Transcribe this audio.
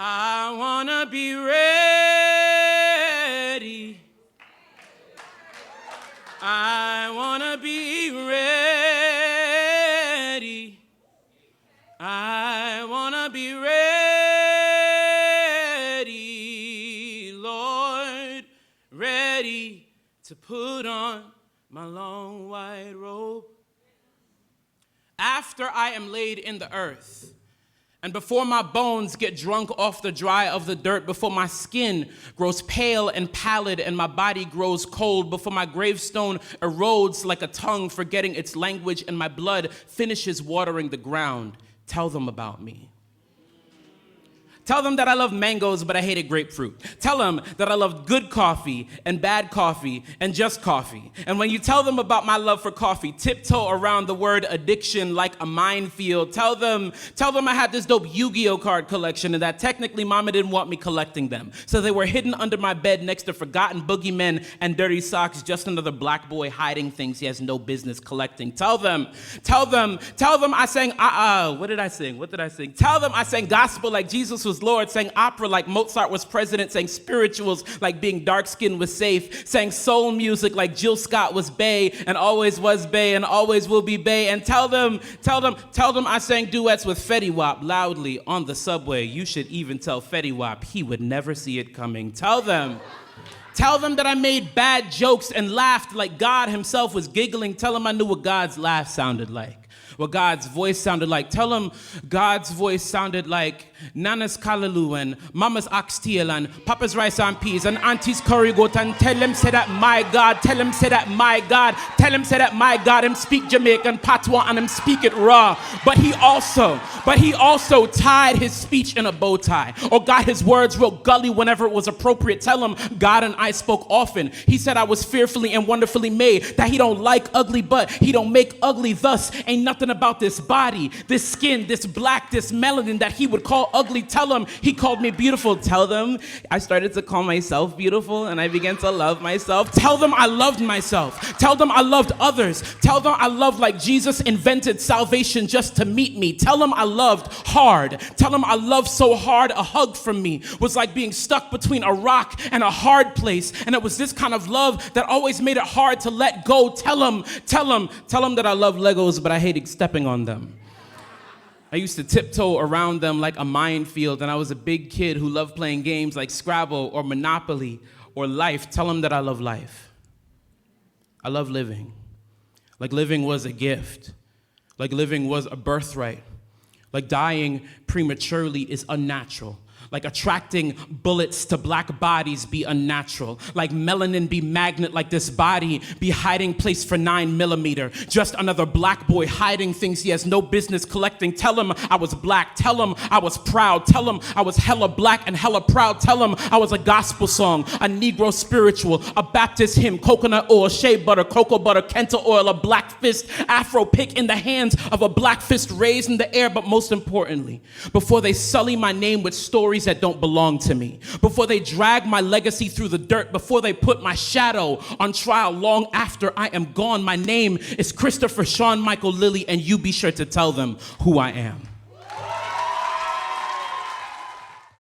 I wanna be ready. I wanna be ready. I wanna be ready, Lord, ready to put on my long white robe. After I am laid in the earth, and before my bones get drunk off the dry of the dirt, before my skin grows pale and pallid and my body grows cold, before my gravestone erodes like a tongue forgetting its language and my blood finishes watering the ground, tell them about me. Tell them that I love mangoes, but I hated grapefruit. Tell them that I love good coffee and bad coffee and just coffee. And when you tell them about my love for coffee, tiptoe around the word addiction like a minefield. Tell them I had this dope Yu-Gi-Oh card collection and that technically mama didn't want me collecting them. So they were hidden under my bed next to forgotten boogeymen and dirty socks, just another black boy hiding things he has no business collecting. Tell them I sang, what did I sing? Tell them I sang gospel like Jesus was Lord, sang opera like Mozart was president, sang spirituals like being dark-skinned was safe, sang soul music like Jill Scott was bae and always was bae and always will be bae, and tell them I sang duets with Fetty Wap loudly on the subway. You should even tell Fetty Wap he would never see it coming. Tell them that I made bad jokes and laughed like God himself was giggling. Tell them I knew what God's laugh sounded like, what God's voice sounded like. Tell them God's voice sounded like Nana's kalaloo and Mama's oxtail and Papa's rice and peas and Auntie's curry goat, and tell him say that my God, tell him say that my God, tell him say that my God, him speak Jamaican patois and him speak it raw. But he also tied his speech in a bow tie or got his words real gully whenever it was appropriate. Tell him God and I spoke often. He said I was fearfully and wonderfully made, that he don't like ugly but he don't make ugly. Thus ain't nothing about this body, this skin, this black, this melanin that he would call ugly. Tell them he called me beautiful. Tell them I started to call myself beautiful and I began to love myself. Tell them I loved myself. Tell them I loved others. Tell them I loved like Jesus invented salvation just to meet me. Tell them I loved hard. Tell them I loved so hard a hug from me was like being stuck between a rock and a hard place, and it was this kind of love that always made it hard to let go. Tell them that I love Legos but I hated stepping on them. I used to tiptoe around them like a minefield, and I was a big kid who loved playing games like Scrabble or Monopoly or Life. Tell them that I love life. I love living. Like living was a gift. Like living was a birthright. Like dying prematurely is unnatural. Like attracting bullets to black bodies be unnatural. Like melanin be magnet, like this body be hiding place for 9mm. Just another black boy hiding things he has no business collecting. Tell him I was black. Tell him I was proud. Tell him I was hella black and hella proud. Tell him I was a gospel song, a Negro spiritual, a Baptist hymn, coconut oil, shea butter, cocoa butter, Kenta oil, a black fist, Afro pick in the hands of a black fist raised in the air. But most importantly, before they sully my name with stories that don't belong to me, before they drag my legacy through the dirt, before they put my shadow on trial long after I am gone, my name is Christopher Sean Michael Lilley, and you be sure to tell them who I am.